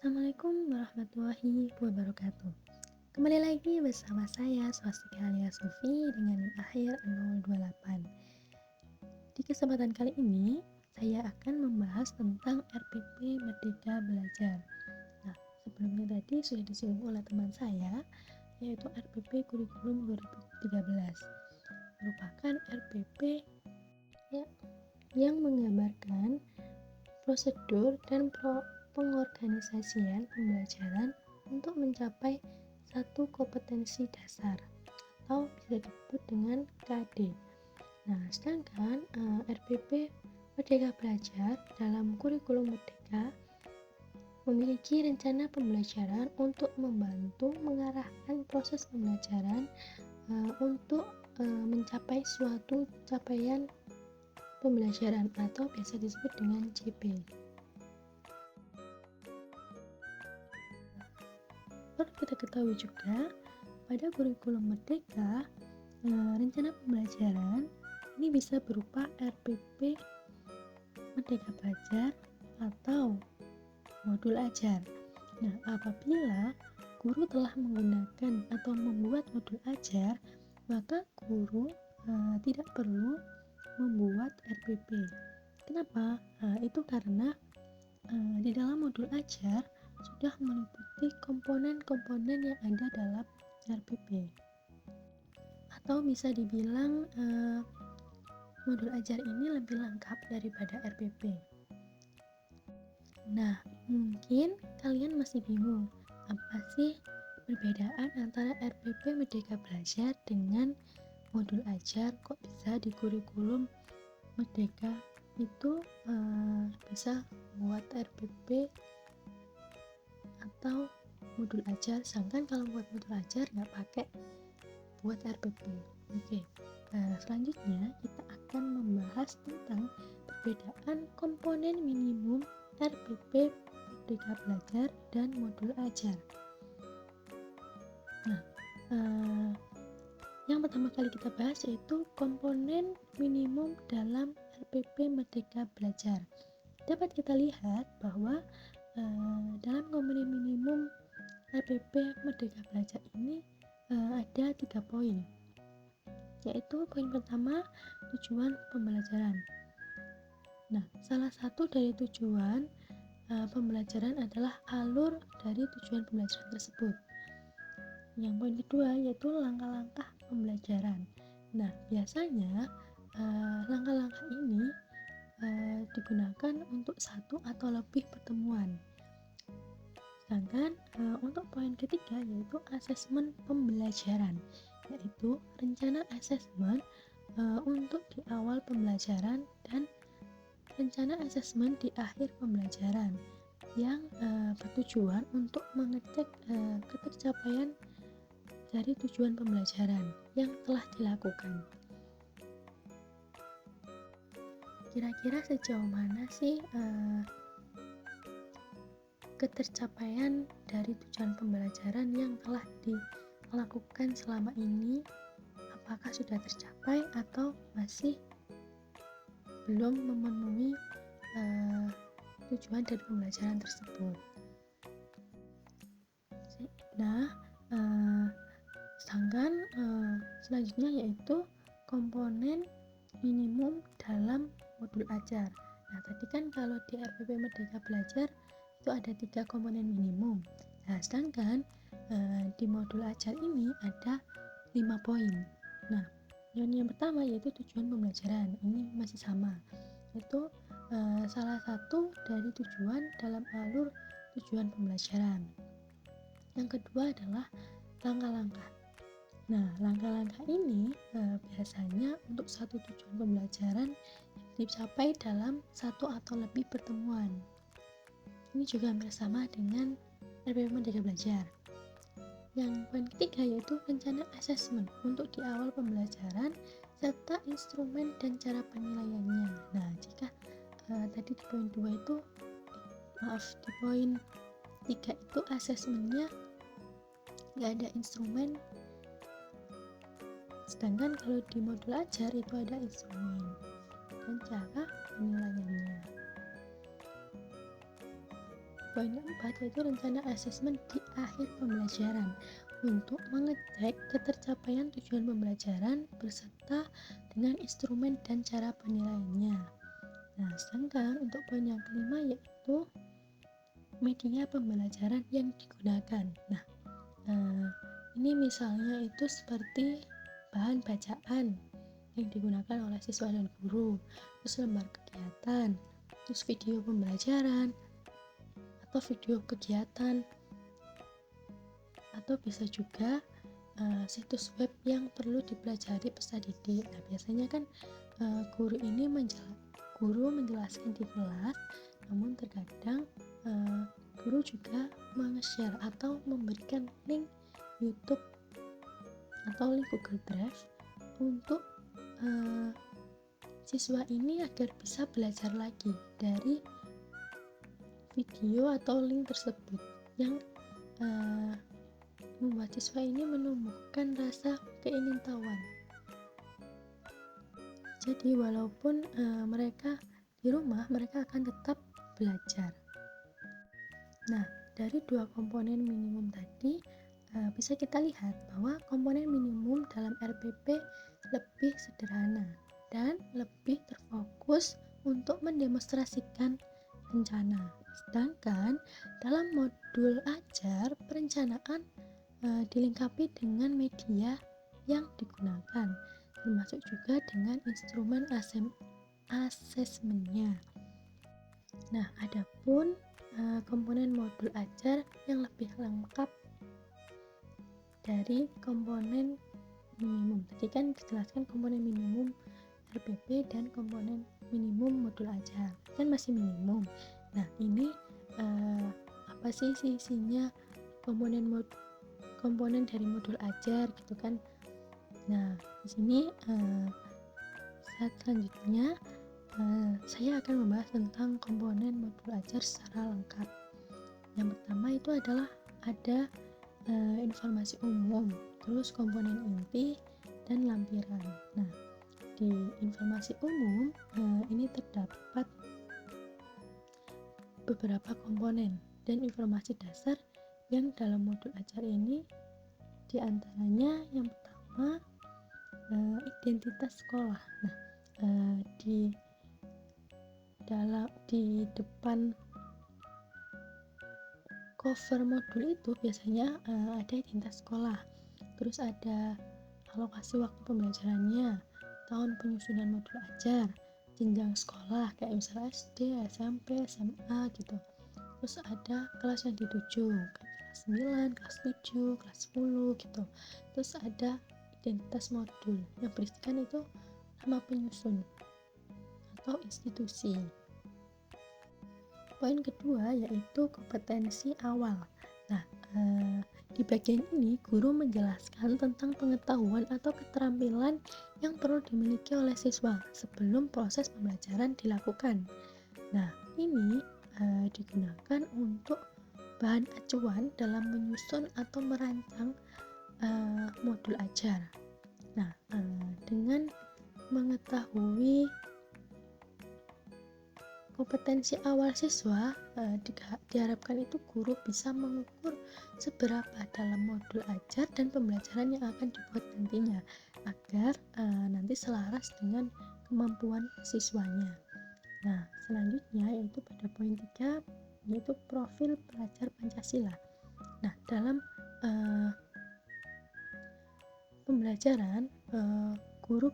Assalamualaikum warahmatullahi wabarakatuh. Kembali lagi bersama saya Swastika Alia Sufi dengan NIM akhir 028. Di kesempatan kali ini saya akan membahas tentang RPP Merdeka Belajar. Nah, sebelumnya tadi sudah disinggung oleh teman saya, yaitu RPP Kurikulum 2013. Merupakan RPP yang menggambarkan prosedur dan pengorganisasian pembelajaran untuk mencapai satu kompetensi dasar atau bisa disebut dengan KD. Nah, sedangkan RPP Merdeka Belajar dalam kurikulum Merdeka memiliki rencana pembelajaran untuk membantu mengarahkan proses pembelajaran untuk mencapai suatu capaian pembelajaran atau biasa disebut dengan CP. Perlu kita ketahui juga, pada kurikulum Merdeka, rencana pembelajaran ini bisa berupa RPP Merdeka Belajar atau modul ajar. Nah, apabila guru telah menggunakan atau membuat modul ajar, maka guru tidak perlu membuat RPP. Kenapa? Itu karena di dalam modul ajar sudah meliputi komponen-komponen yang ada dalam RPP, atau bisa dibilang modul ajar ini lebih lengkap daripada RPP. Nah, mungkin kalian masih bingung, apa sih perbedaan antara RPP Merdeka Belajar dengan modul ajar? Kok bisa di kurikulum Merdeka itu bisa buat RPP atau modul ajar, sedangkan kalau buat modul ajar nggak pakai buat RPP. Oke. Selanjutnya kita akan membahas tentang perbedaan komponen minimum RPP Merdeka Belajar dan modul ajar. Nah, yang pertama kali kita bahas yaitu komponen minimum dalam RPP Merdeka Belajar. Dapat kita lihat bahwa dalam komponen minimum RPP Merdeka Belajar ini ada 3 poin, yaitu poin pertama, tujuan pembelajaran. Nah, salah satu dari tujuan pembelajaran adalah alur dari tujuan pembelajaran tersebut. Yang poin kedua yaitu langkah-langkah pembelajaran. Nah, biasanya langkah-langkah ini digunakan untuk satu atau lebih pertemuan. Sedangkan untuk poin ketiga yaitu asesmen pembelajaran, yaitu rencana asesmen untuk di awal pembelajaran dan rencana asesmen di akhir pembelajaran yang bertujuan untuk mengecek ketercapaian dari tujuan pembelajaran yang telah dilakukan. Kira-kira sejauh mana sih ketercapaian dari tujuan pembelajaran yang telah dilakukan selama ini? Apakah sudah tercapai atau masih belum memenuhi tujuan dari pembelajaran tersebut? Nah, sedangkan selanjutnya yaitu komponen minimum dalam modul ajar. Nah, tadi kan kalau di RPP Merdeka Belajar itu ada 3 komponen minimum. Nah, sedangkan di modul ajar ini ada 5 poin. Nah, yang pertama yaitu tujuan pembelajaran. Ini masih sama, yaitu salah satu dari tujuan dalam alur tujuan pembelajaran. Yang kedua adalah langkah-langkah. Nah, langkah-langkah ini biasanya untuk satu tujuan pembelajaran dicapai dalam satu atau lebih pertemuan. Ini juga hampir sama dengan RPP Merdeka Belajar. Yang poin ketiga yaitu rencana asesmen untuk di awal pembelajaran serta instrumen dan cara penilaiannya. Nah, jika tadi di poin 2 itu di poin 3 itu asesmennya nggak ada instrumen, sedangkan kalau di modul ajar itu ada instrumen dan cara penilaiannya. poin keempat yaitu rencana asesmen di akhir pembelajaran untuk mengecek ketercapaian tujuan pembelajaran beserta dengan instrumen dan cara penilaiannya. Nah, sedangkan untuk poin yang kelima yaitu media pembelajaran yang digunakan. Nah, ini misalnya itu seperti bahan bacaan yang digunakan oleh siswa dan guru, terus lembar kegiatan, terus video pembelajaran atau video kegiatan, atau bisa juga situs web yang perlu dipelajari peserta didik. Nah, biasanya kan guru menjelaskan di kelas, namun terkadang guru juga meng-share atau memberikan link YouTube atau link Google Drive untuk siswa ini agar bisa belajar lagi dari video atau link tersebut yang membuat siswa ini menumbuhkan rasa keingintahuan. Jadi walaupun mereka di rumah, mereka akan tetap belajar. Nah, dari dua komponen minimum tadi bisa kita lihat bahwa komponen minimum dalam RPP lebih sederhana dan lebih terfokus untuk mendemonstrasikan rencana. Sedangkan dalam modul ajar, perencanaan dilengkapi dengan media yang digunakan, termasuk juga dengan instrumen asesmennya. Nah, adapun komponen modul ajar yang lebih lengkap dari komponen minimum. Tadi kan dijelaskan komponen minimum RPP dan komponen minimum modul ajar. Kan masih minimum. Nah, ini apa sih isinya komponen dari modul ajar gitu kan. Nah, di sini saat selanjutnya saya akan membahas tentang komponen modul ajar secara lengkap. Yang pertama itu adalah ada informasi umum, terus komponen inti dan lampiran. Nah, di informasi umum ini terdapat beberapa komponen dan informasi dasar yang dalam modul ajar ini diantaranya yang pertama identitas sekolah. Nah, di depan cover modul itu biasanya ada identitas sekolah, terus ada alokasi waktu pembelajarannya, tahun penyusunan modul ajar, jenjang sekolah kayak misalnya SD, SMP, SMA gitu. Terus ada kelas yang dituju kayak kelas 9, kelas 7, kelas 10 gitu. Terus ada identitas modul yang berisikan itu nama penyusun atau institusi. Poin kedua yaitu kompetensi awal. Nah, di bagian ini guru menjelaskan tentang pengetahuan atau keterampilan yang perlu dimiliki oleh siswa sebelum proses pembelajaran dilakukan. Nah, ini digunakan untuk bahan acuan dalam menyusun atau merancang modul ajar. Nah, dengan mengetahui kompetensi awal siswa, diharapkan itu guru bisa mengukur seberapa dalam modul ajar dan pembelajaran yang akan dibuat nantinya agar nanti selaras dengan kemampuan siswanya. Nah, selanjutnya yaitu pada poin 3 yaitu profil pelajar Pancasila. Nah, dalam pembelajaran guru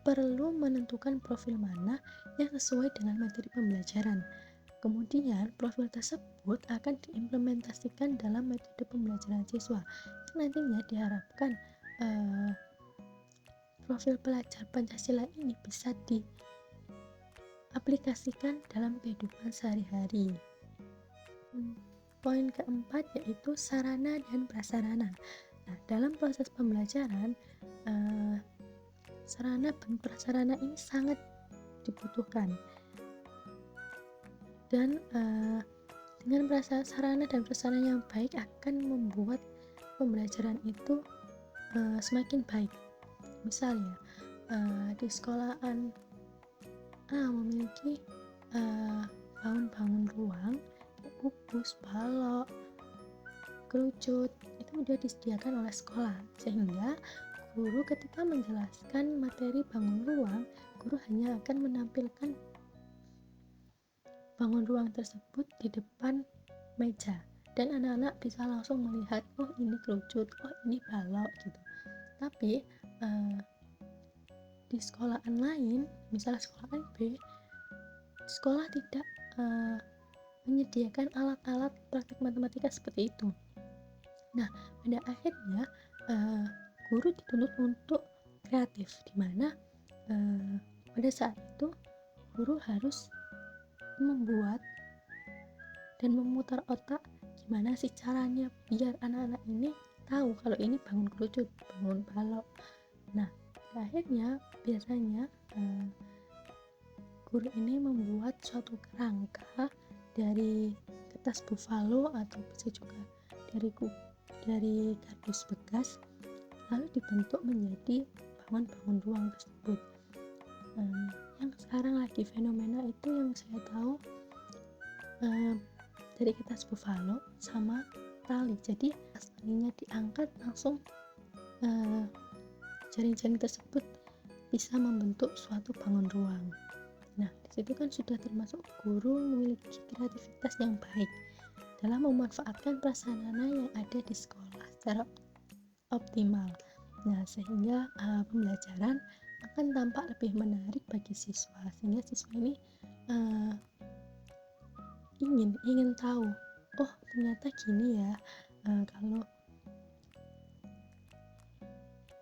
perlu menentukan profil mana yang sesuai dengan materi pembelajaran. Kemudian profil tersebut akan diimplementasikan dalam metode pembelajaran siswa. Nantinya diharapkan profil pelajar Pancasila ini bisa diaplikasikan dalam kehidupan sehari-hari. Poin keempat yaitu sarana dan prasarana. Nah, dalam proses pembelajaran sarana dan prasarana ini sangat dibutuhkan, dan dengan sarana dan prasarana yang baik akan membuat pembelajaran itu semakin baik. Misalnya di sekolahan A memiliki bangun ruang pupus, balok, kerucut itu udah disediakan oleh sekolah, sehingga guru ketika menjelaskan materi bangun ruang, guru hanya akan menampilkan bangun ruang tersebut di depan meja dan anak-anak bisa langsung melihat, oh ini kerucut, oh ini balok gitu. Tapi di sekolahan lain, misalnya sekolah B, sekolah tidak menyediakan alat-alat praktik matematika seperti itu. Nah, pada akhirnya guru dituntut untuk kreatif, di mana pada saat itu guru harus membuat dan memutar otak gimana sih caranya biar anak-anak ini tahu kalau ini bangun kerucut, bangun balok. Nah, pada akhirnya biasanya guru ini membuat suatu kerangka dari kertas buffalo atau bisa juga dari kardus bekas, lalu dibentuk menjadi bangun-bangun ruang tersebut. Yang sekarang lagi fenomena itu yang saya tahu dari kertas buffalo sama tali, jadi talinya diangkat langsung jaring-jaring tersebut bisa membentuk suatu bangun ruang. Nah, disitu kan sudah termasuk guru memiliki kreativitas yang baik dalam memanfaatkan prasarana yang ada di sekolah secara optimal. Nah, sehingga pembelajaran akan tampak lebih menarik bagi siswa, sehingga siswa ini ingin tahu, oh ternyata gini ya, kalau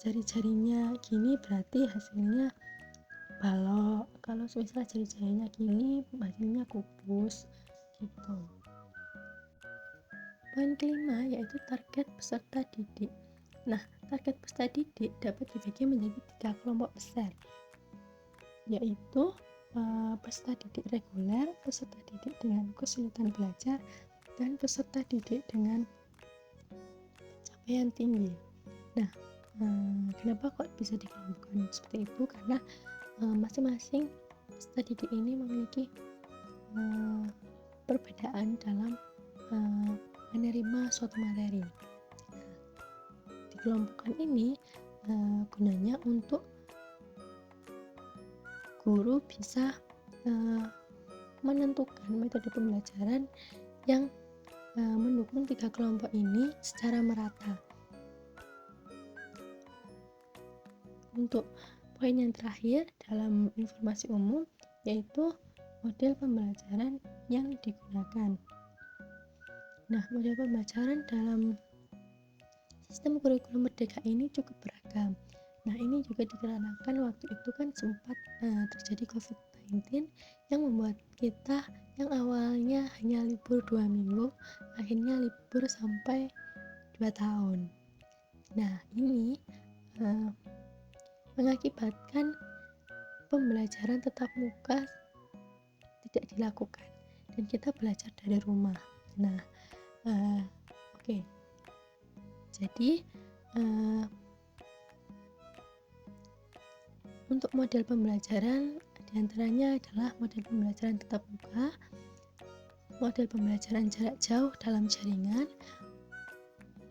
jari-jarinya gini berarti hasilnya balok, kalau misalnya jari-jarinya gini hasilnya kupus gitu. Poin kelima yaitu target peserta didik. Nah, target peserta didik dapat dibagi menjadi 3 kelompok besar, yaitu peserta didik reguler, peserta didik dengan kesulitan belajar, dan peserta didik dengan pencapaian tinggi. Nah, kenapa kok bisa dikelompokkan seperti itu? Karena masing-masing peserta didik ini memiliki perbedaan dalam menerima suatu materi. Nah, dikelompokkan ini gunanya untuk guru bisa menentukan metode pembelajaran yang mendukung 3 kelompok ini secara merata. Untuk poin yang terakhir dalam informasi umum yaitu model pembelajaran yang digunakan. Nah, model pembelajaran dalam sistem kurikulum Merdeka ini cukup beragam. Nah, ini juga dikarenakan waktu itu kan sempat terjadi COVID-19 yang membuat kita yang awalnya hanya libur 2 minggu, akhirnya libur sampai 2 tahun. Nah, ini mengakibatkan pembelajaran tatap muka tidak dilakukan dan kita belajar dari rumah. Nah, oke. Jadi untuk model pembelajaran diantaranya adalah model pembelajaran tatap muka, model pembelajaran jarak jauh dalam jaringan,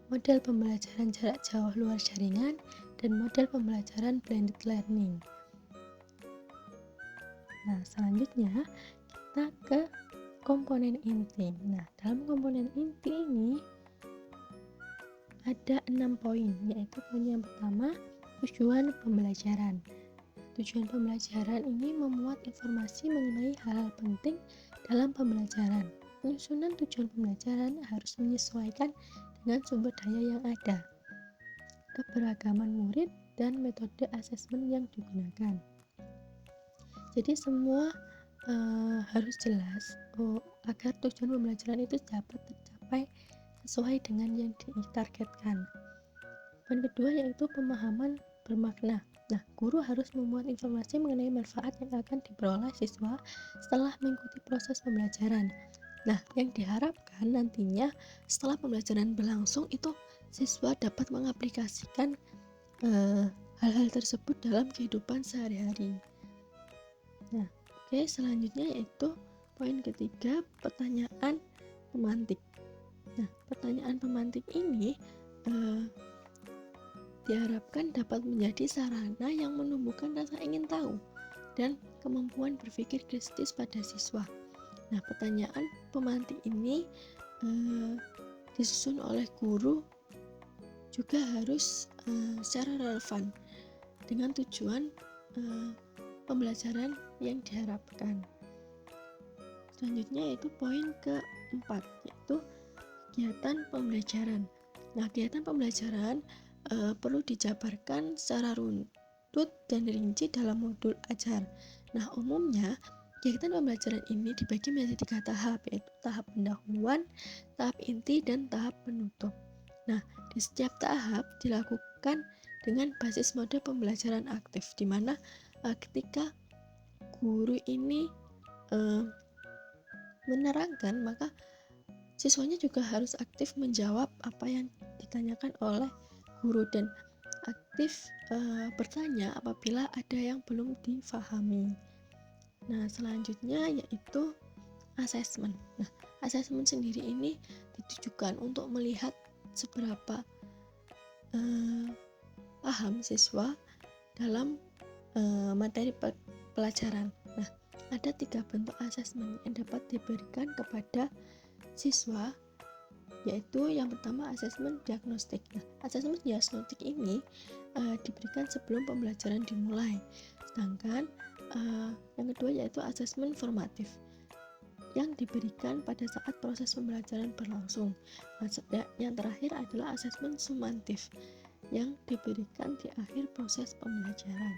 model pembelajaran jarak jauh luar jaringan, dan model pembelajaran blended learning. Nah, selanjutnya kita ke komponen inti. Nah, dalam komponen inti ini ada 6 poin, yaitu poin yang pertama, tujuan pembelajaran. Tujuan pembelajaran ini memuat informasi mengenai hal-hal penting dalam pembelajaran. Penyusunan tujuan pembelajaran harus menyesuaikan dengan sumber daya yang ada, keberagaman murid, dan metode asesmen yang digunakan. Jadi semua harus jelas agar tujuan pembelajaran itu dapat tercapai sesuai dengan yang ditargetkan. Poin kedua yaitu pemahaman bermakna. Nah, guru harus memuat informasi mengenai manfaat yang akan diperoleh siswa setelah mengikuti proses pembelajaran. Nah, yang diharapkan nantinya setelah pembelajaran berlangsung itu siswa dapat mengaplikasikan hal-hal tersebut dalam kehidupan sehari-hari. Nah, oke, selanjutnya yaitu poin ketiga, pertanyaan pemantik. Nah, pertanyaan pemantik ini diharapkan dapat menjadi sarana yang menumbuhkan rasa ingin tahu dan kemampuan berpikir kritis pada siswa. Nah, pertanyaan pemantik ini disusun oleh guru juga harus secara relevan dengan tujuan pembelajaran yang diharapkan. Selanjutnya yaitu poin keempat, yaitu kegiatan pembelajaran. Nah, kegiatan pembelajaran perlu dijabarkan secara runtut dan rinci dalam modul ajar. Nah, umumnya kegiatan pembelajaran ini dibagi menjadi 3 tahap, yaitu tahap pendahuluan, tahap inti, dan tahap penutup. Nah, di setiap tahap dilakukan dengan basis mode pembelajaran aktif, di mana ketika guru ini menerangkan, maka siswanya juga harus aktif menjawab apa yang ditanyakan oleh guru dan aktif bertanya apabila ada yang belum difahami. Nah, selanjutnya yaitu asesmen. Nah, asesmen sendiri ini ditujukan untuk melihat seberapa paham siswa dalam materi pelajaran. Nah, ada 3 bentuk asesmen yang dapat diberikan kepada siswa, yaitu yang pertama asesmen diagnostik. Nah, asesmen diagnostik ini diberikan sebelum pembelajaran dimulai. Sedangkan yang kedua yaitu asesmen formatif yang diberikan pada saat proses pembelajaran berlangsung. Yang terakhir adalah asesmen sumatif yang diberikan di akhir proses pembelajaran.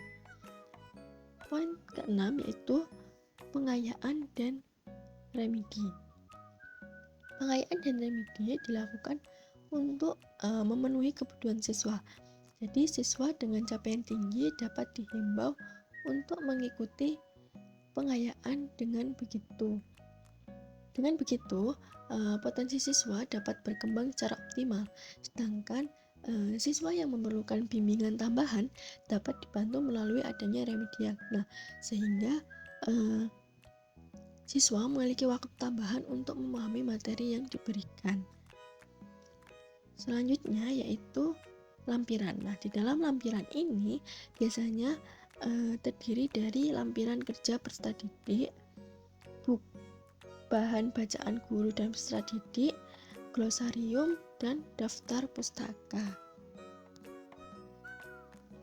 Poin keenam yaitu pengayaan dan remedi. Pengayaan dan remedi dilakukan untuk memenuhi kebutuhan siswa. Jadi siswa dengan capaian tinggi dapat dihimbau untuk mengikuti pengayaan. Dengan begitu, potensi siswa dapat berkembang secara optimal. Sedangkan siswa yang memerlukan bimbingan tambahan dapat dibantu melalui adanya remedial. Nah, sehingga siswa memiliki waktu tambahan untuk memahami materi yang diberikan. Selanjutnya yaitu lampiran. Nah, di dalam lampiran ini biasanya terdiri dari lampiran kerja peserta didik, bahan bacaan guru dan peserta didik, glosarium, dan daftar pustaka.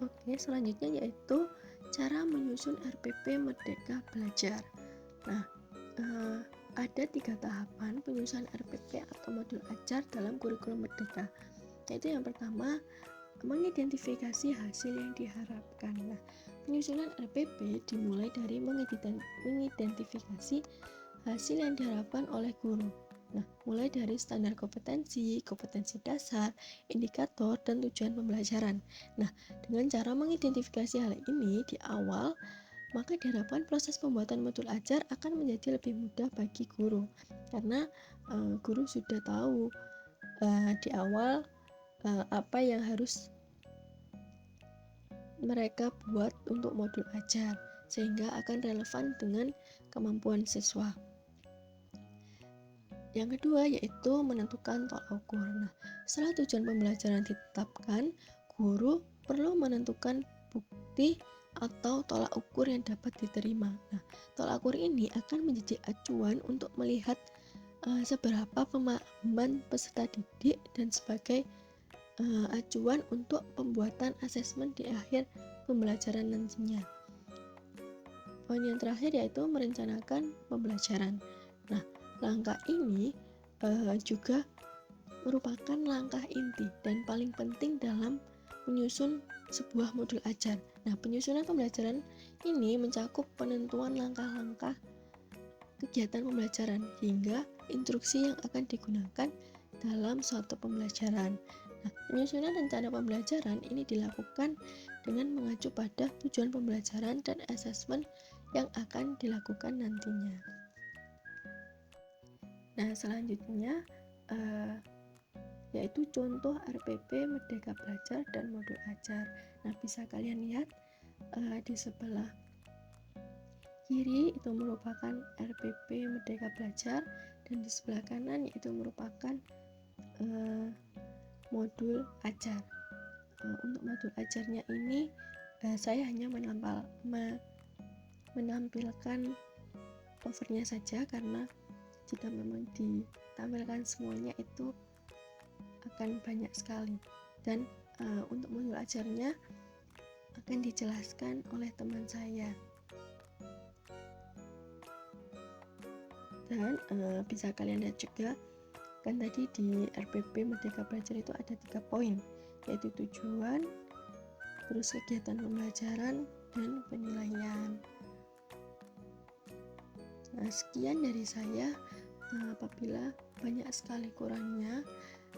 Oke, selanjutnya yaitu cara menyusun RPP Merdeka Belajar. Nah, ada 3 tahapan penyusunan RPP atau modul ajar dalam kurikulum Merdeka, yaitu yang pertama mengidentifikasi hasil yang diharapkan. Nah, penyusunan RPP dimulai dari mengidentifikasi hasil yang diharapkan oleh guru. Nah, mulai dari standar kompetensi dasar, indikator, dan tujuan pembelajaran. Nah, dengan cara mengidentifikasi hal ini di awal, maka diharapkan proses pembuatan modul ajar akan menjadi lebih mudah bagi guru, karena guru sudah tahu di awal apa yang harus mereka buat untuk modul ajar, sehingga akan relevan dengan kemampuan siswa. Yang kedua yaitu menentukan tolak ukur. Nah, setelah tujuan pembelajaran ditetapkan, guru perlu menentukan bukti atau tolak ukur yang dapat diterima. Nah, tolak ukur ini akan menjadi acuan untuk melihat seberapa pemahaman peserta didik dan sebagai acuan untuk pembuatan asesmen di akhir pembelajaran nantinya. Poin yang terakhir yaitu merencanakan pembelajaran. Nah, langkah ini juga merupakan langkah inti dan paling penting dalam menyusun sebuah modul ajar. Nah, penyusunan pembelajaran ini mencakup penentuan langkah-langkah kegiatan pembelajaran hingga instruksi yang akan digunakan dalam suatu pembelajaran. Nah, penyusunan rencana pembelajaran ini dilakukan dengan mengacu pada tujuan pembelajaran dan asesmen yang akan dilakukan nantinya. Nah, selanjutnya yaitu contoh RPP Merdeka Belajar dan modul ajar. Nah, bisa kalian lihat di sebelah kiri itu merupakan RPP Merdeka Belajar, dan di sebelah kanan yaitu merupakan modul ajar. Untuk modul ajarnya ini saya hanya menampilkan covernya saja, karena jika memang ditampilkan semuanya itu akan banyak sekali, dan untuk modul ajarnya akan dijelaskan oleh teman saya. Dan bisa kalian lihat juga kan tadi di RPP Merdeka Belajar itu ada 3 poin, yaitu tujuan, terus kegiatan pembelajaran, dan penilaian. Nah, sekian dari saya. Apabila banyak sekali kurangnya,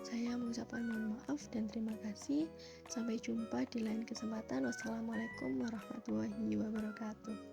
saya mengucapkan mohon maaf dan terima kasih. Sampai jumpa di lain kesempatan. Wassalamualaikum warahmatullahi wabarakatuh.